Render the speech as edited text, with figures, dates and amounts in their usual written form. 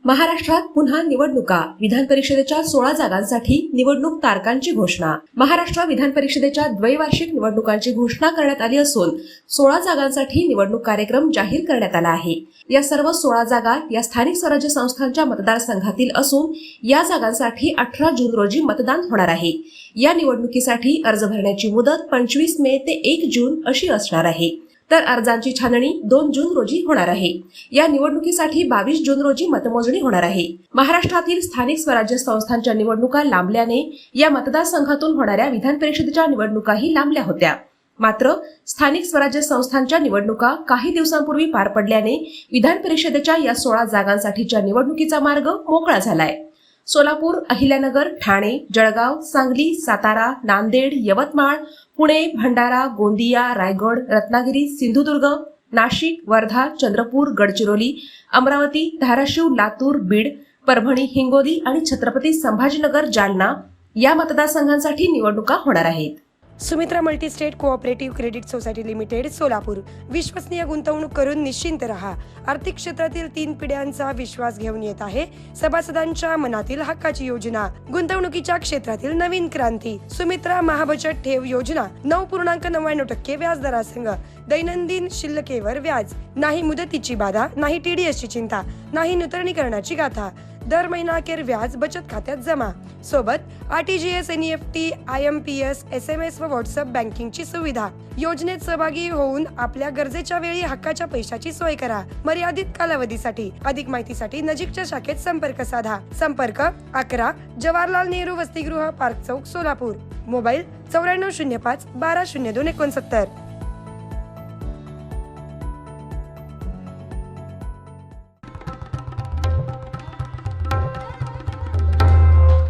महाराष्ट्रात पुन्हा निवडणुका. विधान परिषदेच्या 16 जागांसाठी निवडणूक तारखांची घोषणा. महाराष्ट्र विधान परिषदेच्या द्वैवार्षिक निवडणुकांची घोषणा करण्यात आली असून 16 जागांसाठी निवडणूक कार्यक्रम जाहीर करण्यात आला आहे. या सर्व 16 जागा या स्थानिक स्वराज्य संस्थांच्या मतदारसंघातील असून या जागांसाठी 18 जून रोजी मतदान होणार आहे. या निवडणुकीसाठी अर्ज भरण्याची मुदत 25 मे ते 1 जून अशी असणार आहे. तर अर्जांची छाननी 2 जून रोजी होणार आहे. या निवडणुकीसाठी 22 जून रोजी मतमोजणी होणार आहे. महाराष्ट्रातील स्थानिक स्वराज्य संस्थांच्या निवडणुका लांबल्याने या मतदारसंघातून होणाऱ्या विधान परिषदेच्या निवडणुकाही लांबल्या होत्या. मात्र स्थानिक स्वराज्य संस्थांच्या निवडणुका काही दिवसांपूर्वी पार पडल्याने विधान परिषदेच्या या 16 जागांसाठीच्या निवडणुकीचा मार्ग मोकळा झालाय. सोलापूर, अहिल्यानगर, ठाणे, जळगाव, सांगली, सातारा, नांदेड, यवतमाळ, पुणे, भंडारा, गोंदिया, रायगड, रत्नागिरी, सिंधुदुर्ग, नाशिक, वर्धा, चंद्रपूर, गडचिरोली, अमरावती, धाराशिव, लातूर, बीड, परभणी, हिंगोली आणि छत्रपती संभाजीनगर, जालना या मतदारसंघांसाठी निवडणुका होणार आहेत. Sumitra multi-state cooperative credit society limited, Solapur. विश्वसनीय गुंतवणूक करून निश्चिंत रहा. आर्थिक क्षेत्रातील 3 पिढ्यांचा विश्वास घेऊन येत आहे सभासदांच्या मनातील हक्काची योजना. गुंतवणुकीच्या क्षेत्रातील नवीन क्रांती. सुमित्रा महाबचत ठेव योजना 9.99% व्याजदरासंग. दैनंदिन शिल्लकेवर व्याज नाही. मुदतीची बाधा नाही. TDSची चिंता नाही. नूतनीकरणाची गाथा. दर महिना अखेर व्याज बचत खात्यात जमा. सोबत RTGS, NEFT, IMPS, SMS व व्हॉट्सअप बँकिंगची सुविधा. योजनेत सहभागी होऊन आपल्या गरजेच्या वेळी हक्काच्या पैशाची सोय करा. मर्यादित कालावधीसाठी. अधिक माहितीसाठी नजीकच्या शाखेत संपर्क साधा. संपर्क 11 जवाहरलाल नेहरू वसतिगृह, पार्क चौक, सोलापूर. मोबाईल 9405 120269.